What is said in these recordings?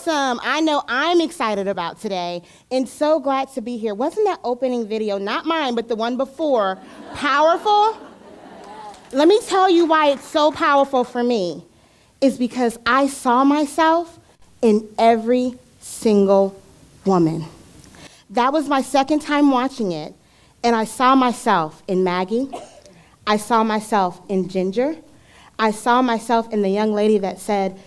awesome. I know I'm excited about today and so glad to be here. Wasn't that opening video, not mine, but the one before, powerful? Let me tell you why it's so powerful for me. Is because I saw myself in every single woman. That was my second time watching it, and I saw myself in Maggie. I saw myself in Ginger. I saw myself in the young lady that said,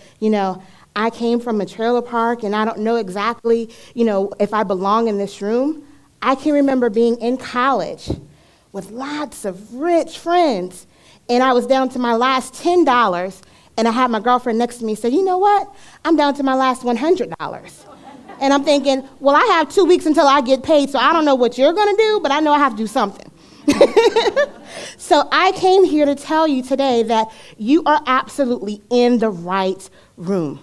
I came from a trailer park and I don't know exactly, if I belong in this room. I can remember being in college with lots of rich friends, and I was down to my last $10, and I had my girlfriend next to me say, you know what? I'm down to my last $100. And I'm thinking, well, I have 2 weeks until I get paid, so I don't know what you're gonna do, but I know I have to do something. So I came here to tell you today that you are absolutely in the right room.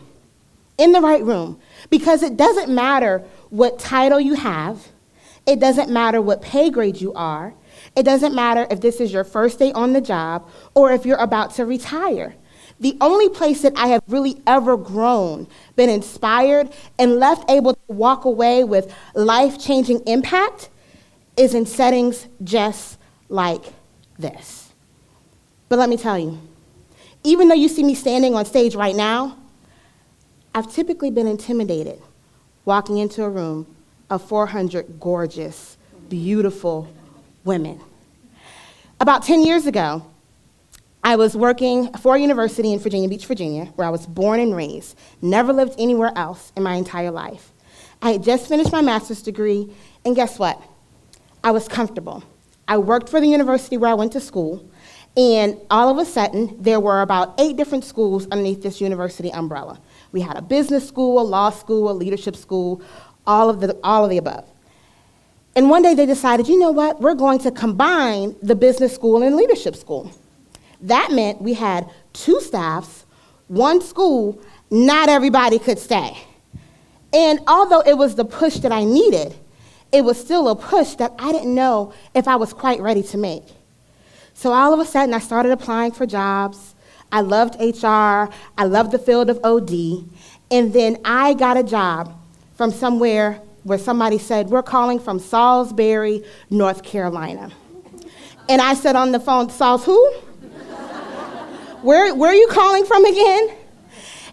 In the right room. Because it doesn't matter what title you have. It doesn't matter what pay grade you are. It doesn't matter if this is your first day on the job or if you're about to retire. The only place that I have really ever grown, been inspired, and left able to walk away with life-changing impact is in settings just like this. But let me tell you, even though you see me standing on stage right now, I've typically been intimidated walking into a room of 400 gorgeous, beautiful women. About 10 years ago, I was working for a university in Virginia Beach, Virginia, where I was born and raised, never lived anywhere else in my entire life. I had just finished my master's degree, and guess what? I was comfortable. I worked for the university where I went to school, and all of a sudden, there were about 8 different schools underneath this university umbrella. We had a business school, a law school, a leadership school, all of the above. And one day they decided, you know what? We're going to combine the business school and leadership school. That meant we had 2 staffs, 1 school, not everybody could stay. And although it was the push that I needed, it was still a push that I didn't know if I was quite ready to make. So all of a sudden, I started applying for jobs. I loved HR. I loved the field of OD. And then I got a job from somewhere where somebody said, we're calling from Salisbury, North Carolina. And I said on the phone, Sals who? Where are you calling from again?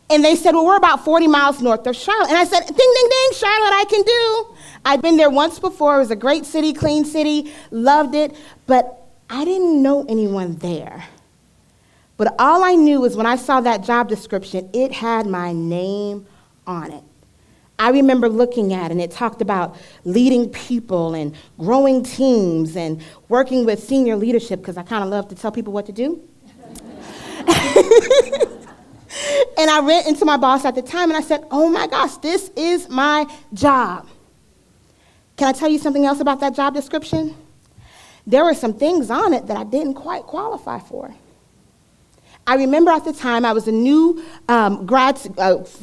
And they said, well, we're about 40 miles north of Charlotte. And I said, ding, ding, ding, Charlotte, I can do. I'd been there once before. It was a great city, clean city, loved it. But I didn't know anyone there. But all I knew was when I saw that job description, it had my name on it. I remember looking at it, and it talked about leading people and growing teams and working with senior leadership, because I kind of love to tell people what to do. And I went into my boss at the time and I said, oh my gosh, this is my job. Can I tell you something else about that job description? There were some things on it that I didn't quite qualify for. I remember at the time I was a new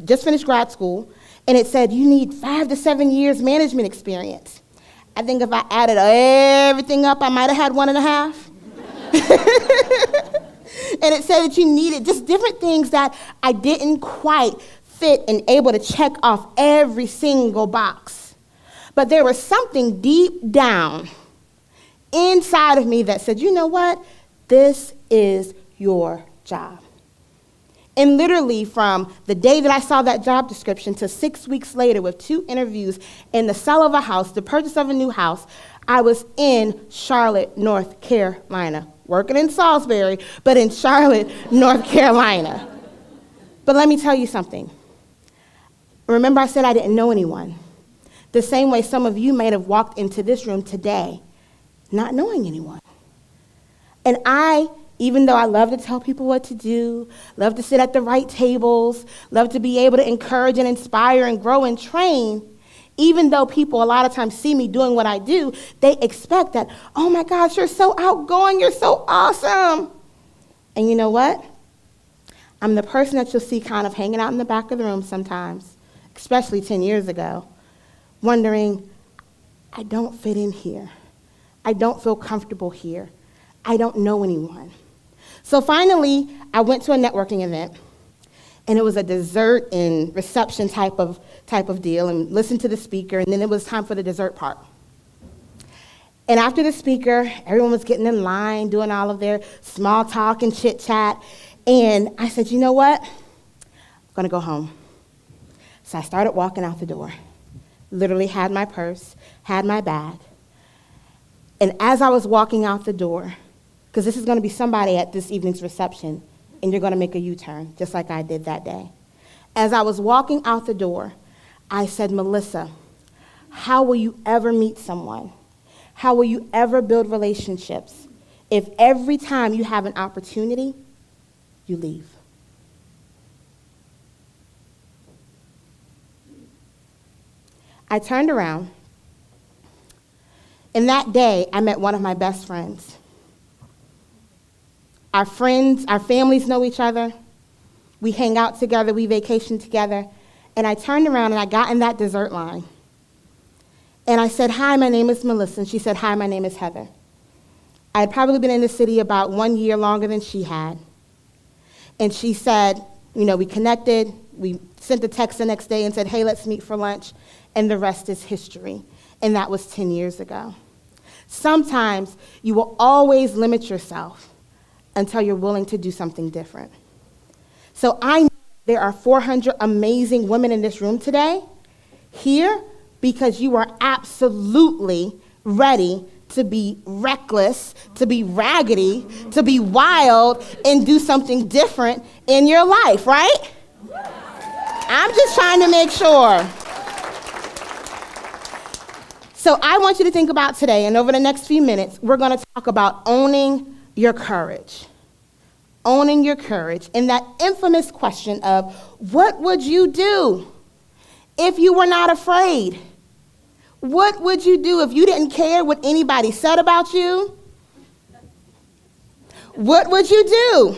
just finished grad school, and it said you need 5 to 7 years management experience. I think if I added everything up, I might have had 1.5. And it said that you needed just different things that I didn't quite fit and able to check off every single box. But there was something deep down inside of me that said, you know what? This is your job. And literally from the day that I saw that job description to 6 weeks later with 2 interviews in the sale of a house, the purchase of a new house, I was in Charlotte, North Carolina. Working in Salisbury, but in Charlotte, North Carolina. But let me tell you something. Remember I said I didn't know anyone. The same way some of you might have walked into this room today not knowing anyone. And I, even though I love to tell people what to do, love to sit at the right tables, love to be able to encourage and inspire and grow and train, even though people a lot of times see me doing what I do, they expect that, oh my gosh, you're so outgoing, you're so awesome. And you know what? I'm the person that you'll see kind of hanging out in the back of the room sometimes, especially 10 years ago, wondering, I don't fit in here. I don't feel comfortable here. I don't know anyone. So finally, I went to a networking event, And it was a dessert and reception type of deal, and listened to the speaker, and then it was time for the dessert part. And after the speaker, everyone was getting in line, doing all of their small talk and chit chat, and I said, you know what? I'm gonna go home. So I started walking out the door. Literally had my purse, had my bag. And as I was walking out the door, because this is gonna be somebody at this evening's reception, and you're gonna make a U-turn, just like I did that day. As I was walking out the door, I said, Melissa, how will you ever meet someone? How will you ever build relationships if every time you have an opportunity, you leave? I turned around, and that day, I met one of my best friends. Our families know each other. We hang out together, we vacation together. And I turned around and I got in that dessert line. And I said, hi, my name is Melissa. And she said, hi, my name is Heather. I had probably been in the city about 1 year longer than she had. And she said, we connected. We sent a text the next day and said, hey, let's meet for lunch. And the rest is history. And that was 10 years ago. Sometimes you will always limit yourself until you're willing to do something different. So I know there are 400 amazing women in this room today, here, because you are absolutely ready to be reckless, to be raggedy, to be wild, and do something different in your life, right? I'm just trying to make sure. So I want you to think about today, and over the next few minutes, we're going to talk about owning your courage. Owning your courage, and that infamous question of, what would you do if you were not afraid? What would you do if you didn't care what anybody said about you? What would you do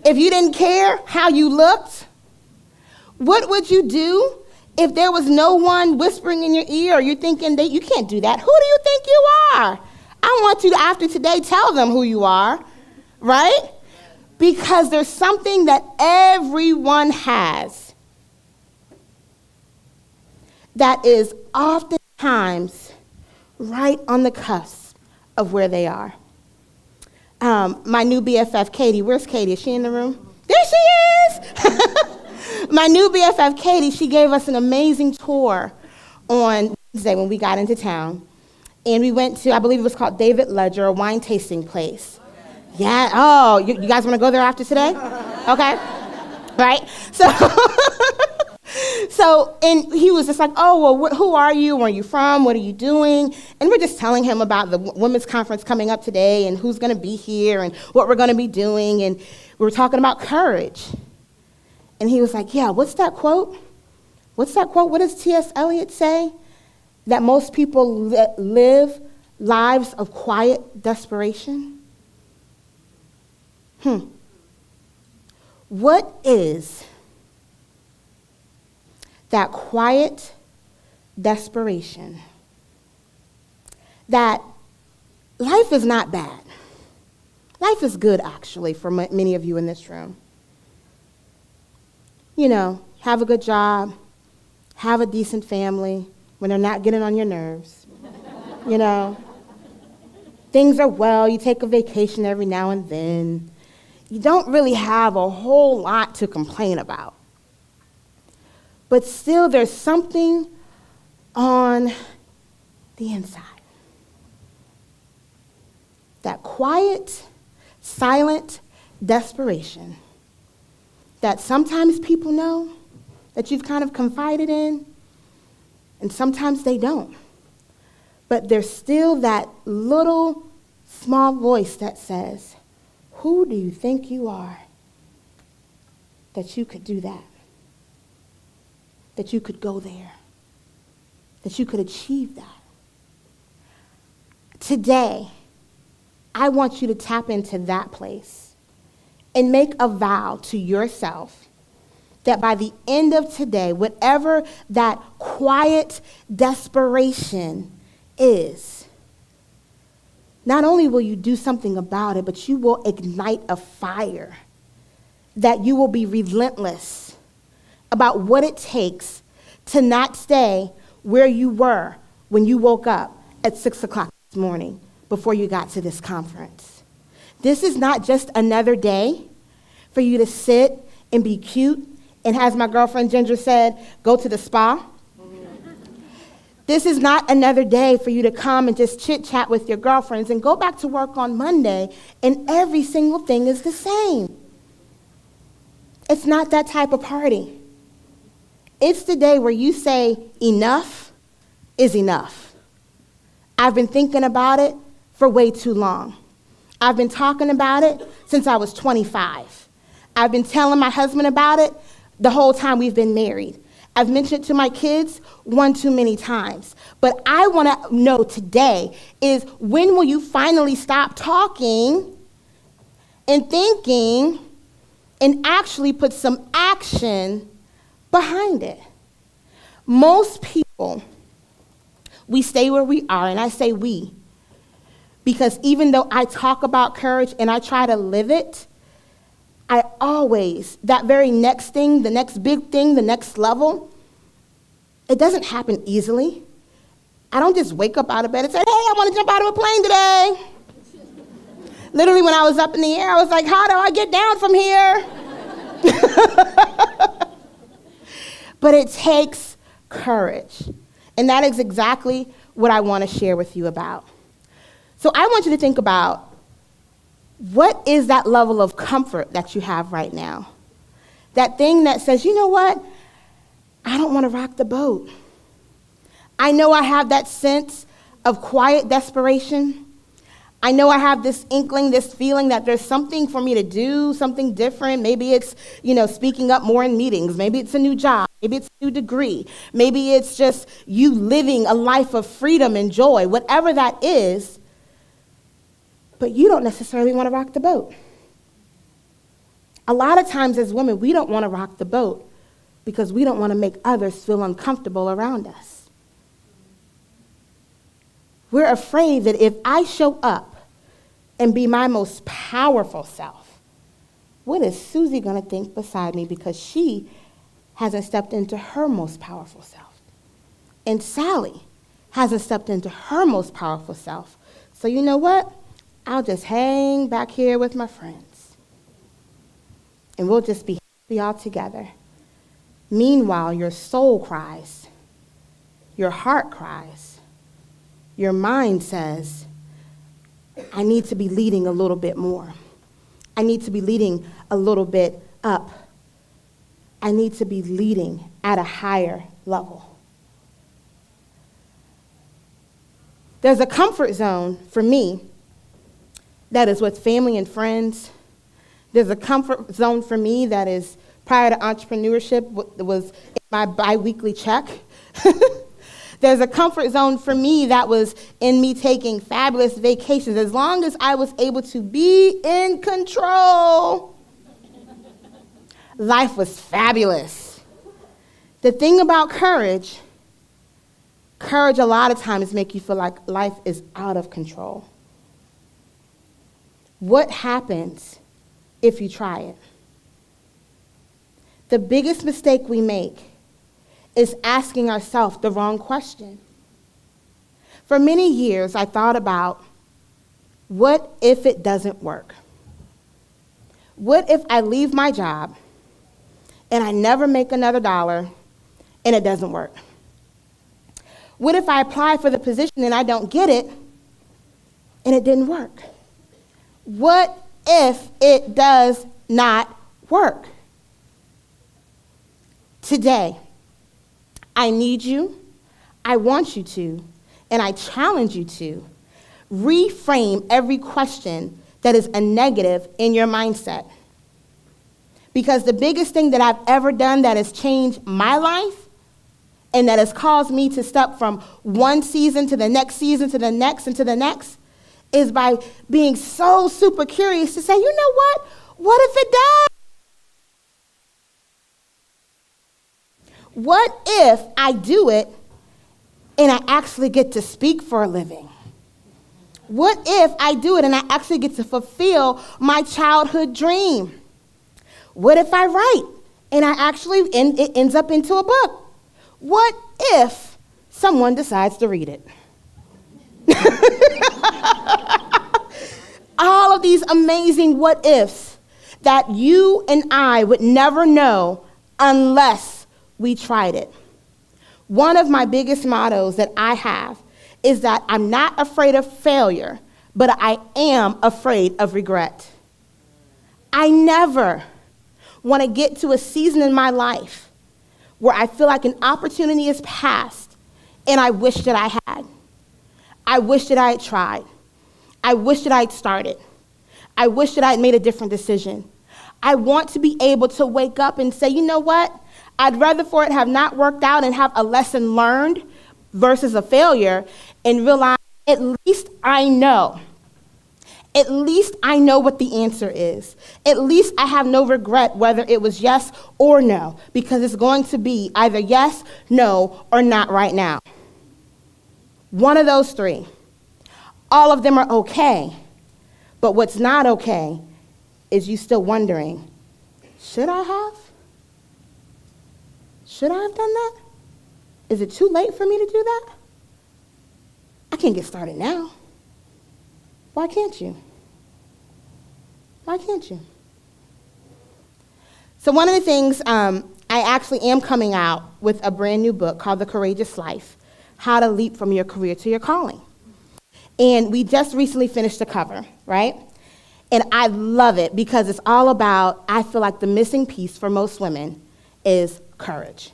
if you didn't care how you looked? What would you do if there was no one whispering in your ear, or you're thinking that you can't do that? Who do you think you are? I want you to, after today, tell them who you are, right? Because there's something that everyone has that is oftentimes right on the cusp of where they are. My new BFF, Katie, where's Katie? Is she in the room? There she is! My new BFF, Katie, she gave us an amazing tour on Wednesday when we got into town. And we went to, I believe it was called David Ledger, a wine tasting place. Yeah, oh, you guys want to go there after today? Okay, right? So, and he was just like, oh, well, who are you? Where are you from? What are you doing? And we're just telling him about the women's conference coming up today and who's going to be here and what we're going to be doing. And we were talking about courage. And he was like, yeah, what's that quote? What's that quote? What does T.S. Eliot say? That most people live lives of quiet desperation? What is that quiet desperation? That life is not bad. Life is good, actually, for many of you in this room. Have a good job, have a decent family when they're not getting on your nerves. Things are well, you take a vacation every now and then. You don't really have a whole lot to complain about. But still, there's something on the inside. That quiet, silent desperation that sometimes people know, that you've kind of confided in, and sometimes they don't. But there's still that little small voice that says, who do you think you are that you could do that? That you could go there? That you could achieve that? Today, I want you to tap into that place and make a vow to yourself that by the end of today, whatever that quiet desperation is, not only will you do something about it, but you will ignite a fire, that you will be relentless about what it takes to not stay where you were when you woke up at 6 o'clock this morning before you got to this conference. This is not just another day for you to sit and be cute and, as my girlfriend Ginger said, go to the spa. This is not another day for you to come and just chit-chat with your girlfriends and go back to work on Monday and every single thing is the same. It's not that type of party. It's the day where you say enough is enough. I've been thinking about it for way too long. I've been talking about it since I was 25. I've been telling my husband about it the whole time we've been married. I've mentioned it to my kids one too many times. But I want to know today is, when will you finally stop talking and thinking and actually put some action behind it? Most people, we stay where we are, and I say we, because even though I talk about courage and I try to live it, I always, that very next thing, the next big thing, the next level, it doesn't happen easily. I don't just wake up out of bed and say, hey, I want to jump out of a plane today. Literally, when I was up in the air, I was like, how do I get down from here? But it takes courage. And that is exactly what I want to share with you about. So I want you to think about, what is that level of comfort that you have right now? That thing that says, you know what? I don't want to rock the boat. I know I have that sense of quiet desperation. I know I have this inkling, this feeling that there's something for me to do, something different. Maybe it's, speaking up more in meetings. Maybe it's a new job. Maybe it's a new degree. Maybe it's just you living a life of freedom and joy, whatever that is. But you don't necessarily want to rock the boat. A lot of times as women, we don't want to rock the boat because we don't want to make others feel uncomfortable around us. We're afraid that if I show up and be my most powerful self, what is Susie going to think beside me, because she hasn't stepped into her most powerful self? And Sally hasn't stepped into her most powerful self. So you know what? I'll just hang back here with my friends. And we'll just be happy all together. Meanwhile, your soul cries. Your heart cries. Your mind says, I need to be leading a little bit more. I need to be leading a little bit up. I need to be leading at a higher level. There's a comfort zone for me that is with family and friends. There's a comfort zone for me that is, prior to entrepreneurship, was in my biweekly check. There's a comfort zone for me that was in me taking fabulous vacations. As long as I was able to be in control, life was fabulous. The thing about courage a lot of times make you feel like life is out of control. What happens if you try it? The biggest mistake we make is asking ourselves the wrong question. For many years, I thought about, what if it doesn't work? What if I leave my job and I never make another dollar and it doesn't work? What if I apply for the position and I don't get it and it didn't work? What if it does not work? Today, I need you, I want you to, and I challenge you to reframe every question that is a negative in your mindset. Because the biggest thing that I've ever done that has changed my life and that has caused me to step from one season to the next season to the next and to the next is by being so super curious to say, you know what? What if it does? What if I do it and I actually get to speak for a living? What if I do it and I actually get to fulfill my childhood dream? What if I write And it ends up into a book. What if someone decides to read it? All of these amazing what ifs that you and I would never know unless we tried it. One of my biggest mottos that I have is that I'm not afraid of failure, but I am afraid of regret. I never want to get to a season in my life where I feel like an opportunity is passed and I wish that I had. I wish that I had tried. I wish that I had started. I wish that I had made a different decision. I want to be able to wake up and say, you know what? I'd rather for it have not worked out and have a lesson learned versus a failure and realize at least I know. At least I know what the answer is. At least I have no regret whether it was yes or no, because it's going to be either yes, no, or not right now. One of those three. All of them are okay, but what's not okay is you still wondering, should I have? Should I have done that? Is it too late for me to do that? I can't get started now. Why can't you? Why can't you? So one of the things, I actually am coming out with a brand new book called The Courageous Life, How to Leap from Your Career to Your Calling. And we just recently finished the cover, right? And I love it because it's all about, I feel like the missing piece for most women is courage.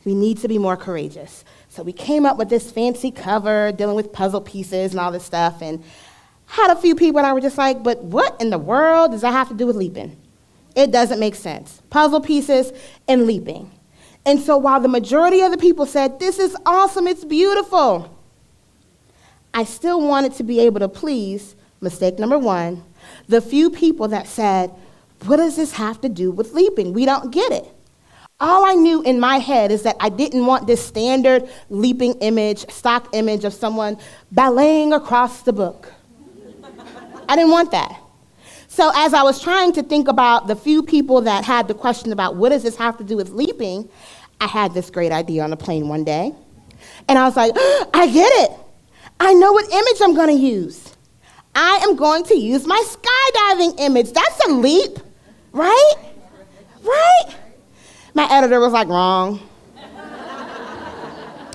We need to be more courageous. So we came up with this fancy cover dealing with puzzle pieces and all this stuff, and had a few people that were just like, but what in the world does that have to do with leaping? It doesn't make sense. Puzzle pieces and leaping. And so while the majority of the people said, this is awesome, it's beautiful, I still wanted to be able to please, mistake number one, the few people that said, what does this have to do with leaping? We don't get it. All I knew in my head is that I didn't want this standard leaping image, stock image of someone balleting across the book. I didn't want that. So as I was trying to think about the few people that had the question about what does this have to do with leaping, I had this great idea on a plane one day. And I was like, I get it. I know what image I'm going to use. I am going to use my skydiving image. That's a leap, right? Right? My editor was like, wrong.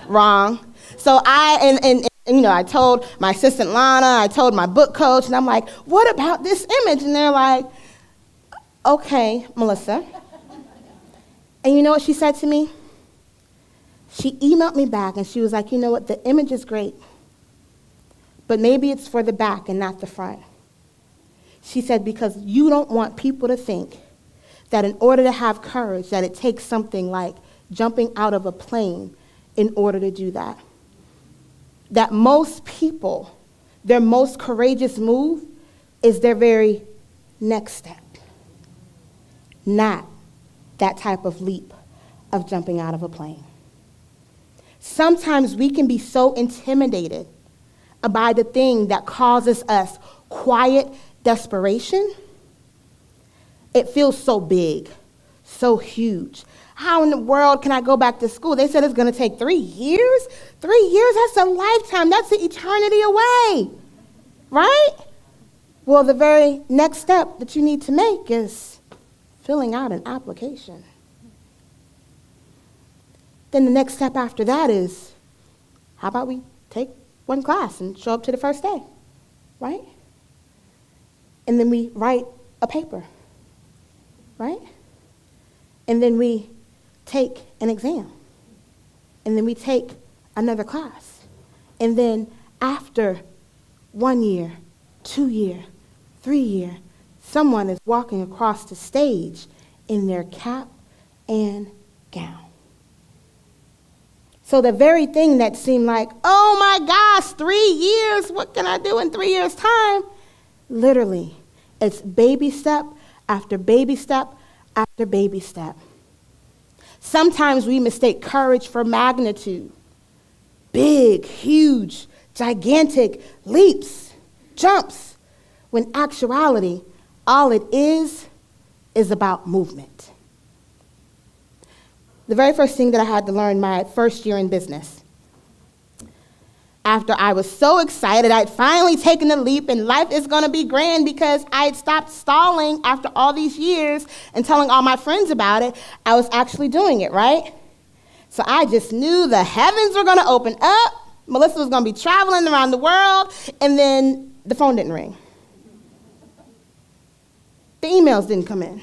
Wrong. So I told my assistant Lana, I told my book coach, and I'm like, what about this image? And they're like, okay, Melissa. And you know what she said to me? She emailed me back and she was like, you know what, the image is great, but maybe it's for the back and not the front. She said, because you don't want people to think that in order to have courage, that it takes something like jumping out of a plane in order to do that. That most people, their most courageous move is their very next step, not that type of leap of jumping out of a plane. Sometimes we can be so intimidated by the thing that causes us quiet desperation. It feels so big, so huge. How in the world can I go back to school? They said it's going to take 3 years. 3 years, that's a lifetime. That's an eternity away, right? Well, the very next step that you need to make is filling out an application. Then the next step after that is, how about we take one class and show up to the first day, right? And then we write a paper, right? And then we take an exam. And then we take another class. And then after 1 year, 2 year, 3 year, someone is walking across the stage in their cap and gown. So the very thing that seemed like, oh my gosh, 3 years, what can I do in 3 years' time? Literally, it's baby step after baby step after baby step. Sometimes we mistake courage for magnitude. Big, huge, gigantic leaps, jumps, when actuality, all it is about movement. The very first thing that I had to learn my first year in business. After I was so excited, I'd finally taken the leap and life is gonna be grand because I had stopped stalling after all these years and telling all my friends about it, I was actually doing it, right? So I just knew the heavens were gonna open up, Melissa was gonna be traveling around the world, and then the phone didn't ring. The emails didn't come in.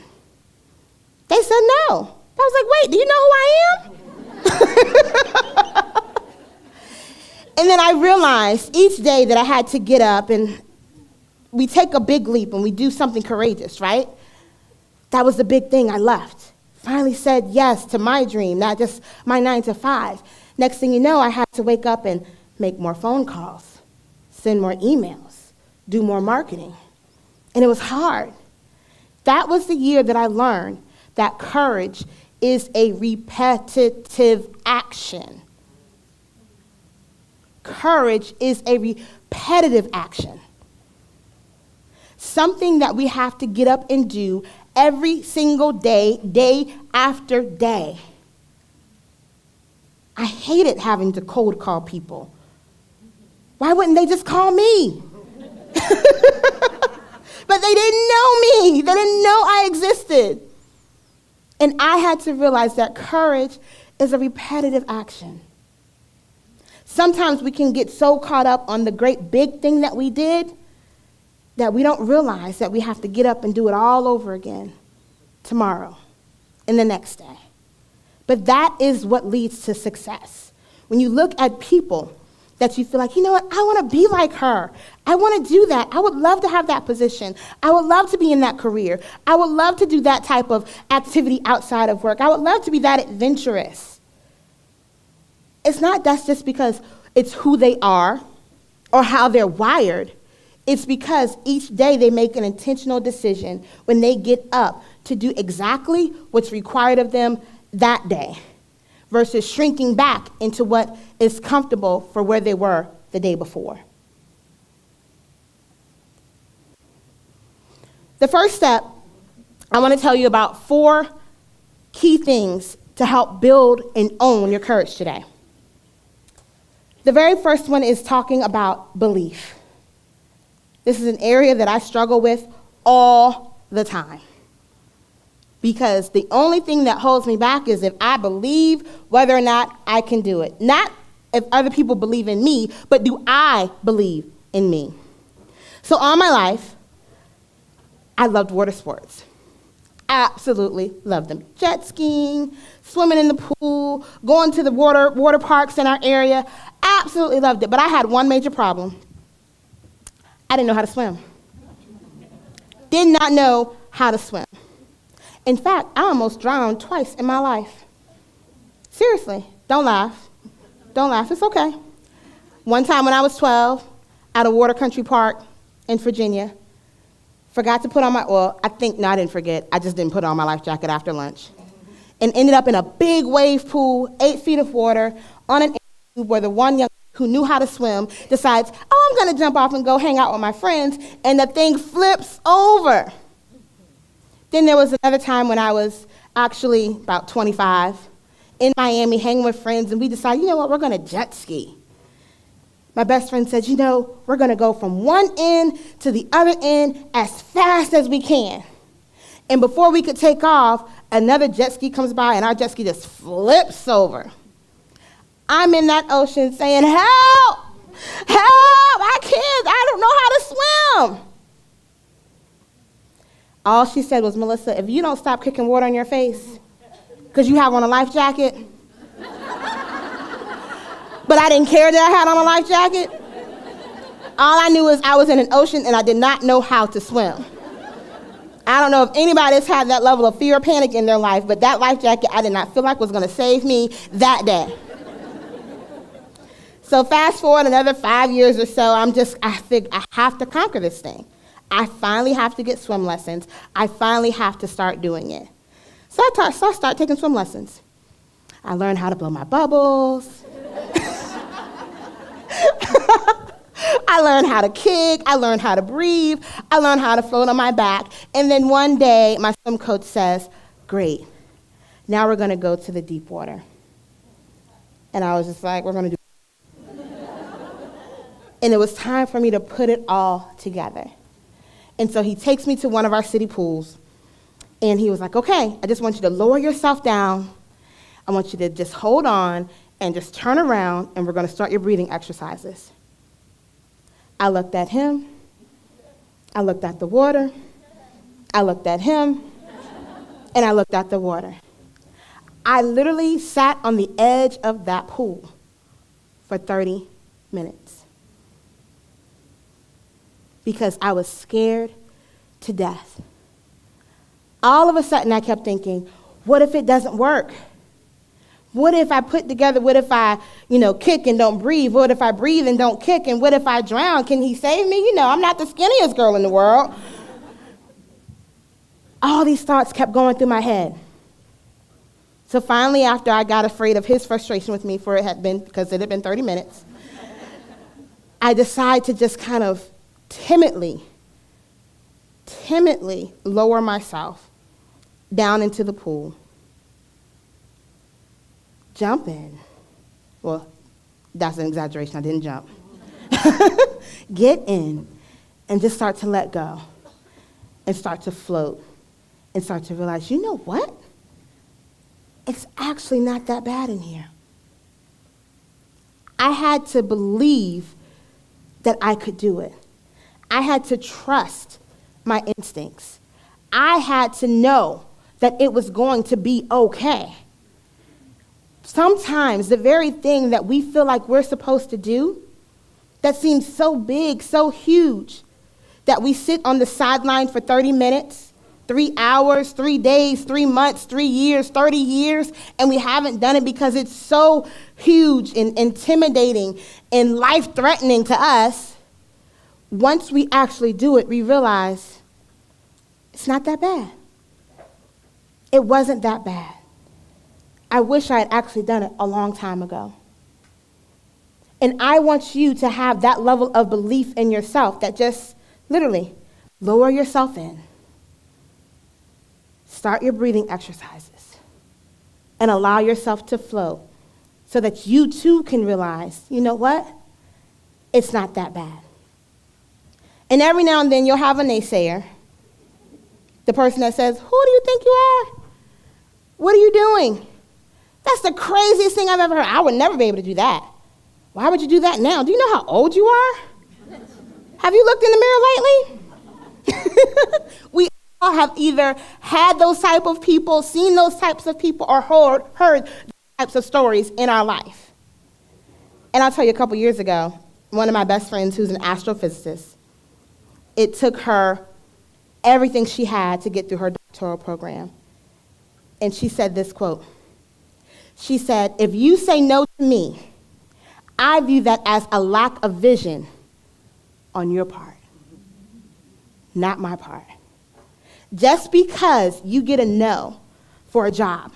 They said no. I was like, wait, do you know who I am? And then I realized each day that I had to get up and we take a big leap and we do something courageous, right? That was the big thing. I left. Finally said yes to my dream, not just my 9 to 5. Next thing you know, I had to wake up and make more phone calls, send more emails, do more marketing. And it was hard. That was the year that I learned that courage is a repetitive action. Courage is a repetitive action. Something that we have to get up and do every single day, day after day. I hated having to cold call people. Why wouldn't they just call me? But they didn't know me. They didn't know I existed. And I had to realize that courage is a repetitive action. Sometimes we can get so caught up on the great big thing that we did that we don't realize that we have to get up and do it all over again tomorrow and the next day. But that is what leads to success. When you look at people that you feel like, you know what, I want to be like her. I want to do that. I would love to have that position. I would love to be in that career. I would love to do that type of activity outside of work. I would love to be that adventurous. It's not that's just because it's who they are or how they're wired. It's because each day they make an intentional decision when they get up to do exactly what's required of them that day versus shrinking back into what is comfortable for where they were the day before. The first step, I want to tell you about 4 key things to help build and own your courage today. The very first one is talking about belief. This is an area that I struggle with all the time. Because the only thing that holds me back is if I believe whether or not I can do it. Not if other people believe in me, but do I believe in me? So all my life, I loved water sports. Absolutely loved them. Jet skiing, swimming in the pool, going to the water parks in our area. Absolutely loved it. But I had one major problem. I didn't know how to swim. Did not know how to swim. In fact, I almost drowned twice in my life. Seriously, don't laugh. Don't laugh, it's okay. One time when I was 12, at a water country park in Virginia, forgot to put on I didn't forget. I just didn't put on my life jacket after lunch. And ended up in a big wave pool, 8 feet of water, on an area where the one young who knew how to swim decides, I'm gonna jump off and go hang out with my friends, and the thing flips over. Then there was another time when I was actually about 25 in Miami hanging with friends, and we decided, you know what, we're gonna jet ski. My best friend said, we're gonna go from one end to the other end as fast as we can. And before we could take off, another jet ski comes by and our jet ski just flips over. I'm in that ocean saying, help, I don't know how to swim. All she said was, Melissa, if you don't stop kicking water on your face, because you have on a life jacket. But I didn't care that I had on a life jacket. All I knew is I was in an ocean and I did not know how to swim. I don't know if anybody has had that level of fear or panic in their life, but that life jacket I did not feel like was going to save me that day. So fast forward another 5 years or so, I figured I have to conquer this thing. I finally have to get swim lessons. I finally have to start doing it. So I started taking swim lessons. I learned how to blow my bubbles. I learned how to kick. I learned how to breathe. I learned how to float on my back. And then one day, my swim coach says, great. Now we're going to go to the deep water. And I was just like, we're going to do And it was time for me to put it all together. And so he takes me to one of our city pools, and he was like, okay, I just want you to lower yourself down. I want you to just hold on and just turn around, and we're going to start your breathing exercises. I looked at him. I looked at the water. I looked at him, and I looked at the water. I literally sat on the edge of that pool for 30 minutes. Because I was scared to death. All of a sudden, I kept thinking, what if it doesn't work? What if I kick and don't breathe? What if I breathe and don't kick? And what if I drown? Can he save me? I'm not the skinniest girl in the world. All these thoughts kept going through my head. So finally, after I got afraid of his frustration with me, because it had been 30 minutes, I decided to just kind of timidly lower myself down into the pool. Jump in. Well, that's an exaggeration. I didn't jump. Get in and just start to let go and start to float and start to realize, you know what? It's actually not that bad in here. I had to believe that I could do it. I had to trust my instincts. I had to know that it was going to be okay. Sometimes the very thing that we feel like we're supposed to do, that seems so big, so huge, that we sit on the sideline for 30 minutes, 3 hours, 3 days, 3 months, 3 years, 30 years, and we haven't done it because it's so huge and intimidating and life-threatening to us. Once we actually do it, we realize it's not that bad. It wasn't that bad. I wish I had actually done it a long time ago. And I want you to have that level of belief in yourself that just literally lower yourself in. Start your breathing exercises and allow yourself to float so that you too can realize, you know what? It's not that bad. And every now and then you'll have a naysayer, the person that says, who do you think you are? What are you doing? That's the craziest thing I've ever heard. I would never be able to do that. Why would you do that now? Do you know how old you are? Have you looked in the mirror lately? We all have either had those type of people, seen those types of people, or heard those types of stories in our life. And I'll tell you, a couple years ago, one of my best friends who's an astrophysicist, it took her everything she had to get through her doctoral program. And she said this quote. She said, if you say no to me, I view that as a lack of vision on your part, not my part. Just because you get a no for a job,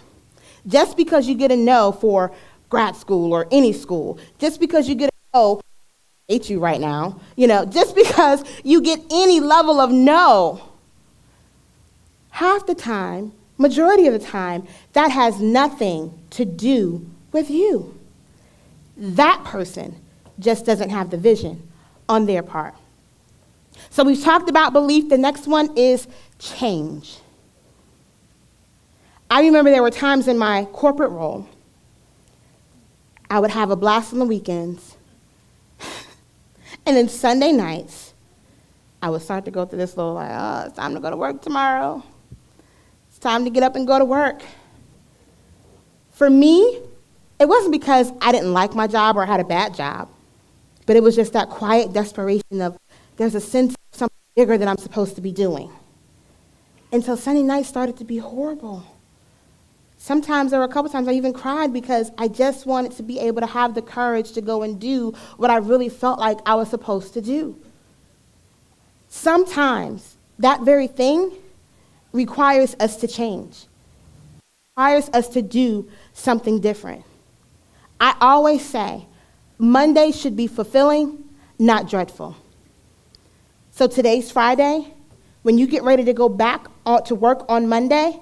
just because you get a no for grad school or any school, just because you get a no, I hate you right now, just because you get any level of no, half the time, majority of the time, that has nothing to do with you. That person just doesn't have the vision on their part. So we've talked about belief. The next one is change. I remember there were times in my corporate role, I would have a blast on the weekends, and then Sunday nights, I would start to go through this little it's time to go to work tomorrow. It's time to get up and go to work. For me, it wasn't because I didn't like my job or I had a bad job, but it was just that quiet desperation of there's a sense of something bigger that I'm supposed to be doing. Until Sunday night started to be horrible. Sometimes, there were a couple times I even cried because I just wanted to be able to have the courage to go and do what I really felt like I was supposed to do. Sometimes that very thing requires us to change, requires us to do something different. I always say, Monday should be fulfilling, not dreadful. So today's Friday. When you get ready to go back to work on Monday,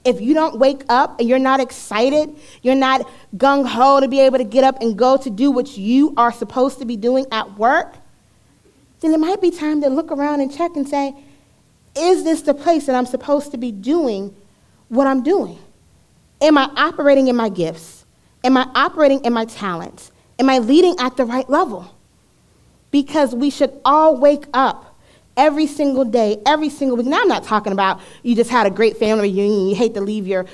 if you don't wake up and you're not excited, you're not gung-ho to be able to get up and go to do what you are supposed to be doing at work, then it might be time to look around and check and say, is this the place that I'm supposed to be doing what I'm doing? Am I operating in my gifts? Am I operating in my talents? Am I leading at the right level? Because we should all wake up every single day, every single week. Now I'm not talking about you just had a great family reunion, you hate to leave your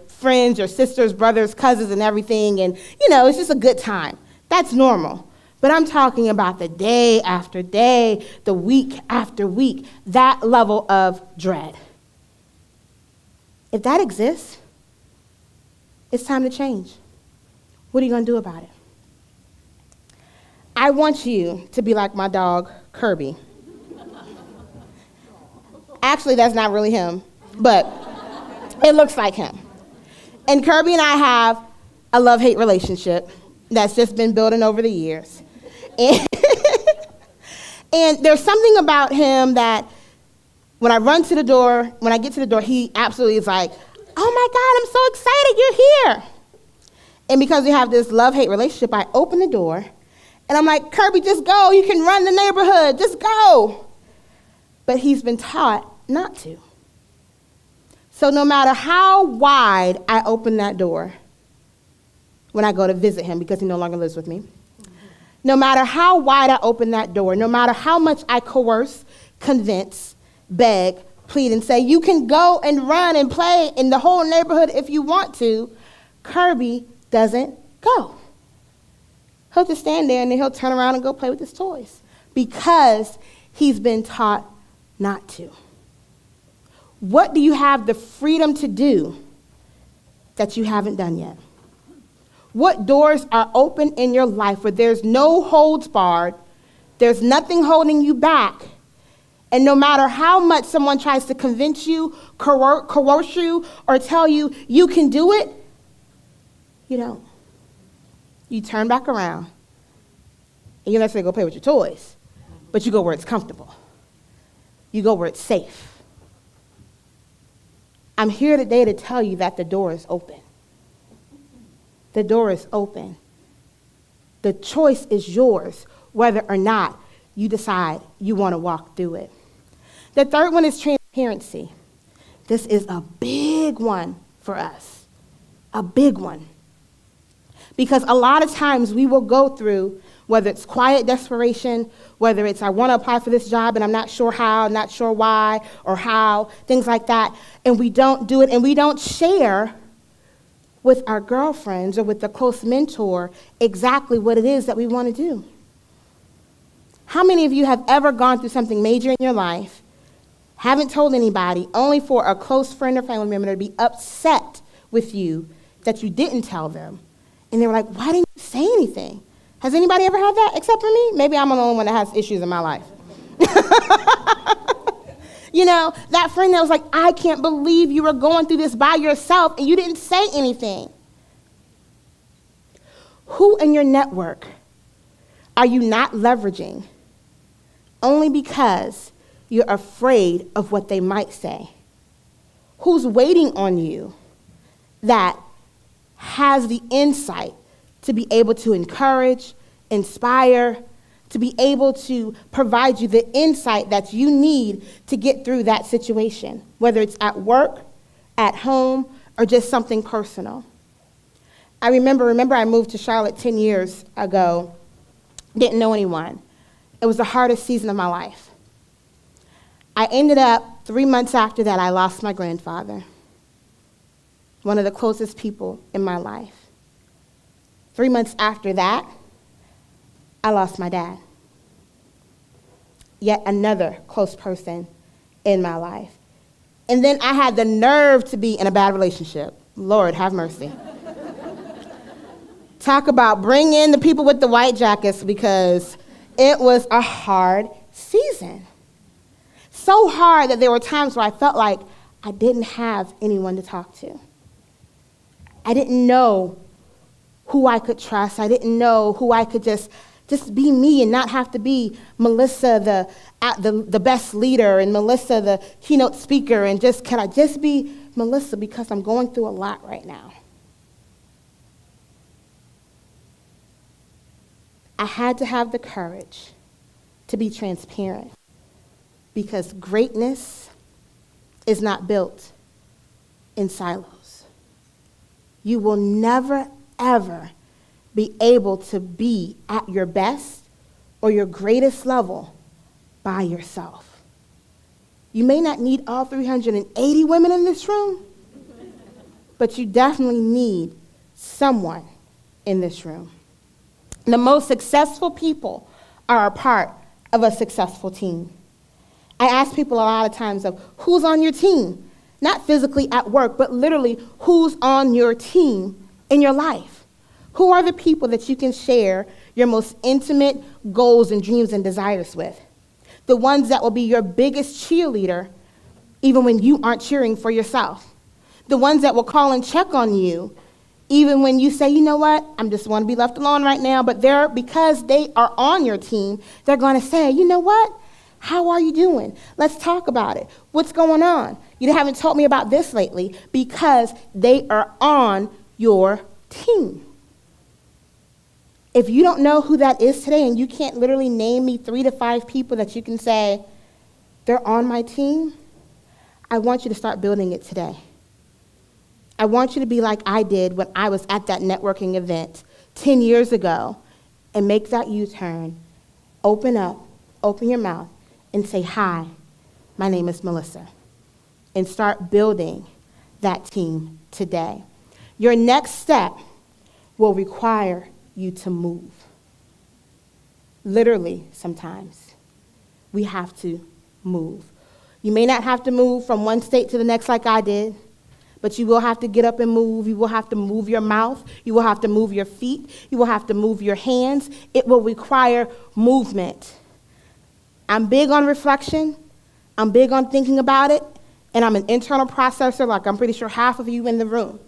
friends, your sisters, brothers, cousins, and everything, and it's just a good time. That's normal. But I'm talking about the day after day, the week after week, that level of dread. If that exists, it's time to change. What are you going to do about it? I want you to be like my dog, Kirby. Actually, that's not really him, but it looks like him. And Kirby and I have a love-hate relationship that's just been building over the years. And, and there's something about him that when I get to the door, he absolutely is like, oh my God, I'm so excited you're here. And because we have this love-hate relationship, I open the door, and I'm like, Kirby, just go. You can run the neighborhood. Just go. But he's been taught not to. So no matter how wide I open that door when I go to visit him, because he no longer lives with me, no matter how wide I open that door, no matter how much I coerce, convince, beg, plead, and say, you can go and run and play in the whole neighborhood if you want to, Kirby doesn't go. He'll just stand there and then he'll turn around and go play with his toys because he's been taught not to. What do you have the freedom to do that you haven't done yet? What doors are open in your life where there's no holds barred, there's nothing holding you back, and no matter how much someone tries to convince you, coerce you, or tell you you can do it, you don't. You turn back around, and you don't necessarily go play with your toys, but you go where it's comfortable. You go where it's safe. I'm here today to tell you that the door is open. The door is open. The choice is yours, whether or not you decide you want to walk through it. The third one is transparency. This is a big one for us, a big one. Because a lot of times we will go through, whether it's quiet desperation, whether it's I want to apply for this job and I'm not sure how, not sure why or how, things like that, and we don't do it and we don't share with our girlfriends or with a close mentor exactly what it is that we want to do. How many of you have ever gone through something major in your life, haven't told anybody, only for a close friend or family member to be upset with you that you didn't tell them? And they were like, why didn't you say anything? Has anybody ever had that except for me? Maybe I'm the only one that has issues in my life. That friend that was like, I can't believe you were going through this by yourself and you didn't say anything. Who in your network are you not leveraging only because you're afraid of what they might say? Who's waiting on you that has the insight to be able to encourage, inspire, to be able to provide you the insight that you need to get through that situation, whether it's at work, at home, or just something personal. I remember I moved to Charlotte 10 years ago, didn't know anyone. It was the hardest season of my life. I ended up, 3 months after that, I lost my grandfather, one of the closest people in my life. 3 months after that, I lost my dad. Yet another close person in my life. And then I had the nerve to be in a bad relationship. Lord, have mercy. Talk about bring in the people with the white jackets, because it was a hard season. So hard that there were times where I felt like I didn't have anyone to talk to. I didn't know who I could trust. I didn't know who I could just be me and not have to be Melissa, the best leader, and Melissa, the keynote speaker, and can I just be Melissa, because I'm going through a lot right now. I had to have the courage to be transparent because greatness is not built in silos. You will never, ever be able to be at your best or your greatest level by yourself. You may not need all 380 women in this room, but you definitely need someone in this room. The most successful people are a part of a successful team. I ask people a lot of times of who's on your team, not physically at work, but literally who's on your team in your life. Who are the people that you can share your most intimate goals and dreams and desires with? The ones that will be your biggest cheerleader even when you aren't cheering for yourself. The ones that will call and check on you even when you say, you know what, I just want to be left alone right now, but because they are on your team, they're going to say, you know what, how are you doing? Let's talk about it. What's going on? You haven't told me about this lately, because they are on your team. If you don't know who that is today and you can't literally name me 3 to 5 people that you can say, they're on my team, I want you to start building it today. I want you to be like I did when I was at that networking event 10 years ago and make that U-turn, open your mouth, and say, hi, my name is Melissa, and start building that team today. Your next step will require you to move. Literally, sometimes, we have to move. You may not have to move from one state to the next like I did, but you will have to get up and move. You will have to move your mouth. You will have to move your feet. You will have to move your hands. It will require movement. I'm big on reflection. I'm big on thinking about it. And I'm an internal processor, like I'm pretty sure half of you in the room.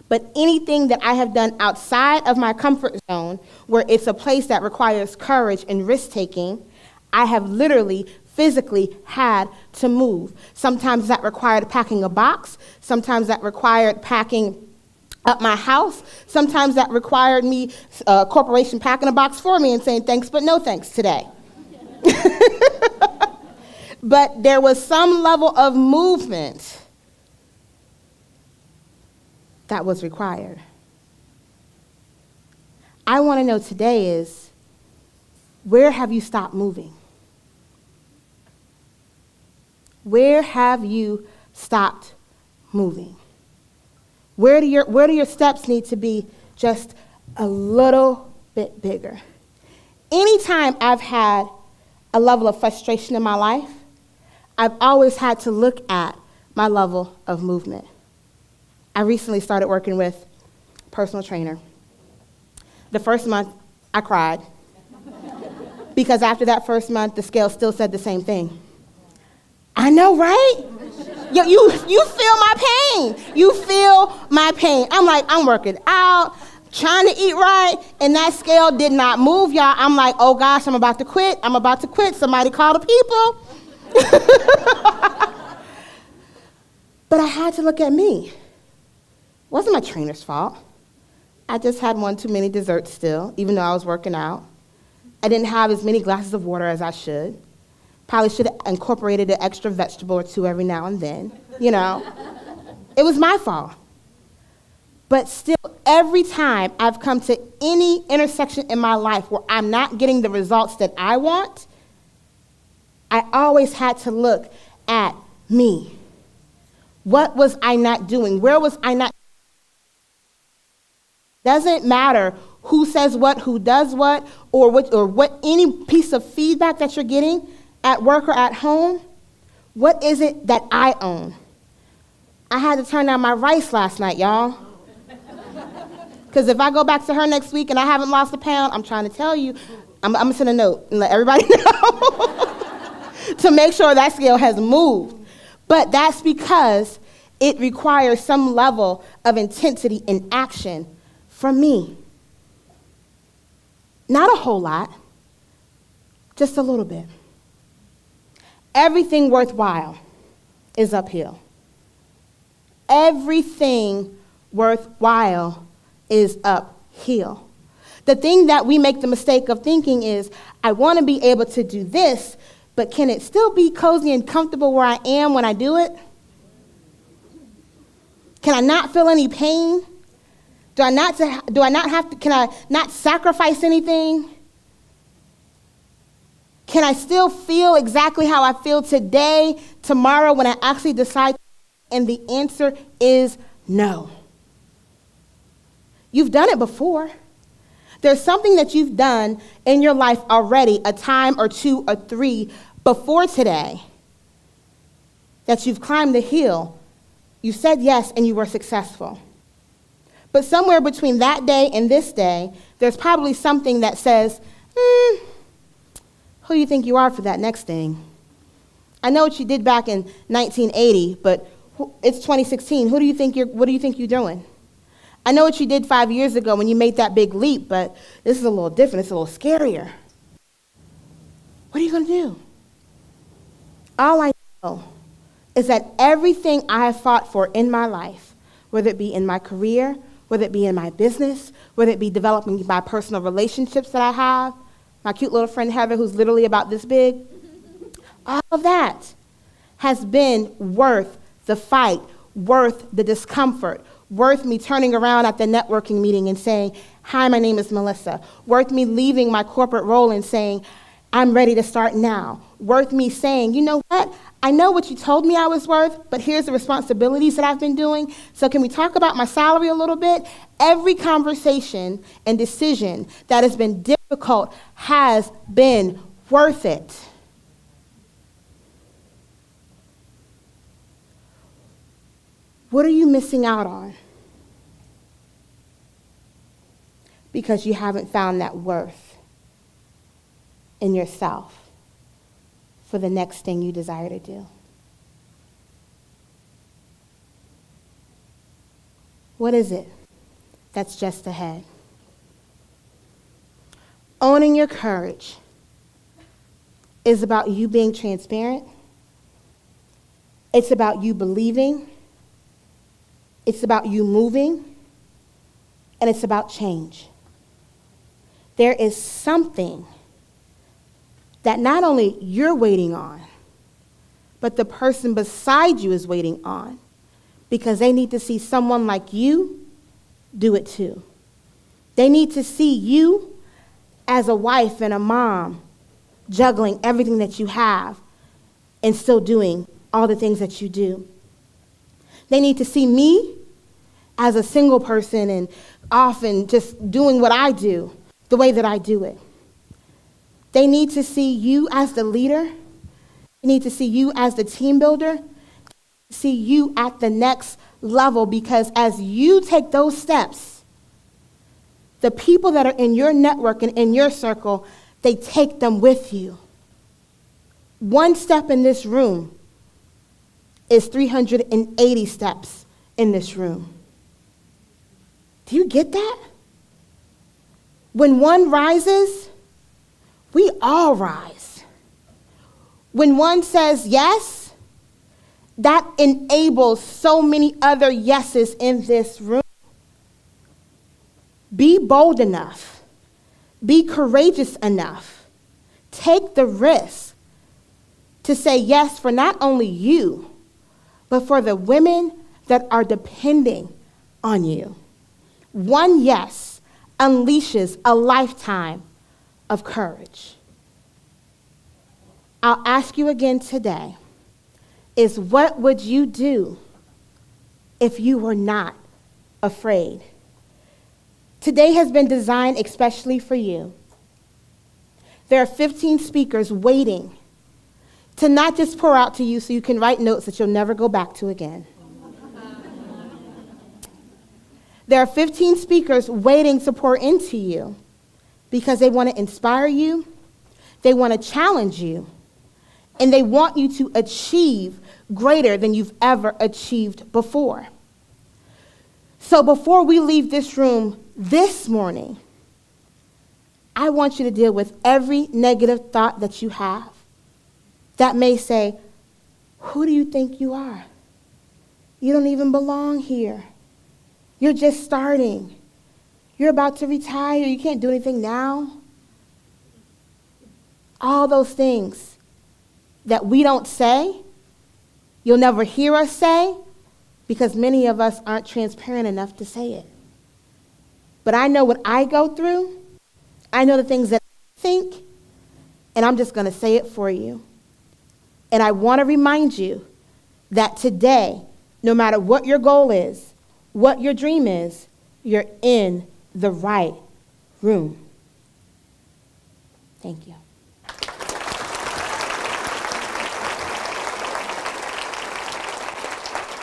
But anything that I have done outside of my comfort zone, where it's a place that requires courage and risk-taking, I have literally physically had to move. Sometimes that required packing a box. Sometimes that required packing up my house. Sometimes that required me, a corporation packing a box for me and saying thanks but no thanks today. But there was some level of movement that was required. I want to know today is, where have you stopped moving? Where have you stopped moving? Where do your steps need to be just a little bit bigger? Anytime I've had a level of frustration in my life, I've always had to look at my level of movement. I recently started working with a personal trainer. The first month, I cried because after that first month, the scale still said the same thing. I know, right? You feel my pain. You feel my pain. I'm like, I'm working out, trying to eat right, and that scale did not move, y'all. I'm like, oh gosh, I'm about to quit. Somebody call the people. But I had to look at me. It wasn't my trainer's fault. I just had one too many desserts still, even though I was working out. I didn't have as many glasses of water as I should. Probably should have incorporated an extra vegetable or two every now and then, you know. It was my fault. But still, every time I've come to any intersection in my life where I'm not getting the results that I want, I always had to look at me. What was I not doing? Where was I not? Doesn't matter who says what, who does what, or what any piece of feedback that you're getting at work or at home. What is it that I own? I had to turn down my rice last night, y'all. Because if I go back to her next week and I haven't lost a pound, I'm trying to tell you, I'm going to send a note and let everybody know to make sure that scale has moved. But that's because it requires some level of intensity and action from me. Not a whole lot, just a little bit. Everything worthwhile is uphill. everything worthwhile is uphill. The thing that we make the mistake of thinking is, I want to be able to do this, but can it still be cozy and comfortable where I am when I do it? Can I not feel any pain? Can I not sacrifice anything? Can I still feel exactly how I feel today, tomorrow, when I actually decide? And the answer is no. You've done it before. There's something that you've done in your life already, a time or two or three before today, that you've climbed the hill, you said yes, and you were successful. But somewhere between that day and this day, there's probably something that says, who do you think you are for that next thing? I know what you did back in 1980, but it's 2016. What do you think you're doing? I know what you did 5 years ago when you made that big leap, but this is a little different. It's a little scarier. What are you going to do? All I know is that everything I have fought for in my life, whether it be in my career, whether it be in my business, whether it be developing my personal relationships that I have, my cute little friend Heather, who's literally about this big, all of that has been worth the fight, worth the discomfort, worth me turning around at the networking meeting and saying, hi, my name is Melissa, worth me leaving my corporate role and saying, I'm ready to start now, worth me saying, you know what, I know what you told me I was worth, but here's the responsibilities that I've been doing, so can we talk about my salary a little bit? Every conversation and decision that has been difficult has been worth it. What are you missing out on? Because you haven't found that worth in yourself for the next thing you desire to do. What is it that's just ahead? Owning your courage is about you being transparent. It's about you believing. It's about you moving. And it's about change. There is something that not only you're waiting on, but the person beside you is waiting on, because they need to see someone like you do it too. They need to see you as a wife and a mom juggling everything that you have and still doing all the things that you do. They need to see me as a single person and often just doing what I do the way that I do it. They need to see you as the leader. They need to see you as the team builder. See you at the next level, because as you take those steps, the people that are in your network and in your circle, they take them with you. One step in this room is 380 steps in this room. Do you get that? When one rises, we all rise. When one says yes, that enables so many other yeses in this room. Be bold enough. Be courageous enough. Take the risk to say yes for not only you, but for the women that are depending on you. One yes unleashes a lifetime of courage. I'll ask you again today, is what would you do if you were not afraid? Today has been designed especially for you. There are 15 speakers waiting to not just pour out to you so you can write notes that you'll never go back to again. There are 15 speakers waiting to pour into you because they want to inspire you, they want to challenge you, and they want you to achieve greater than you've ever achieved before. So before we leave this room this morning, I want you to deal with every negative thought that you have that may say, who do you think you are? You don't even belong here. You're just starting. You're about to retire. You can't do anything now. All those things that we don't say, you'll never hear us say, because many of us aren't transparent enough to say it. But I know what I go through. I know the things that I think, and I'm just going to say it for you. And I want to remind you that today, no matter what your goal is, what your dream is, you're in the right room. Thank you.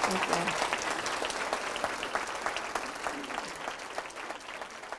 Thank you.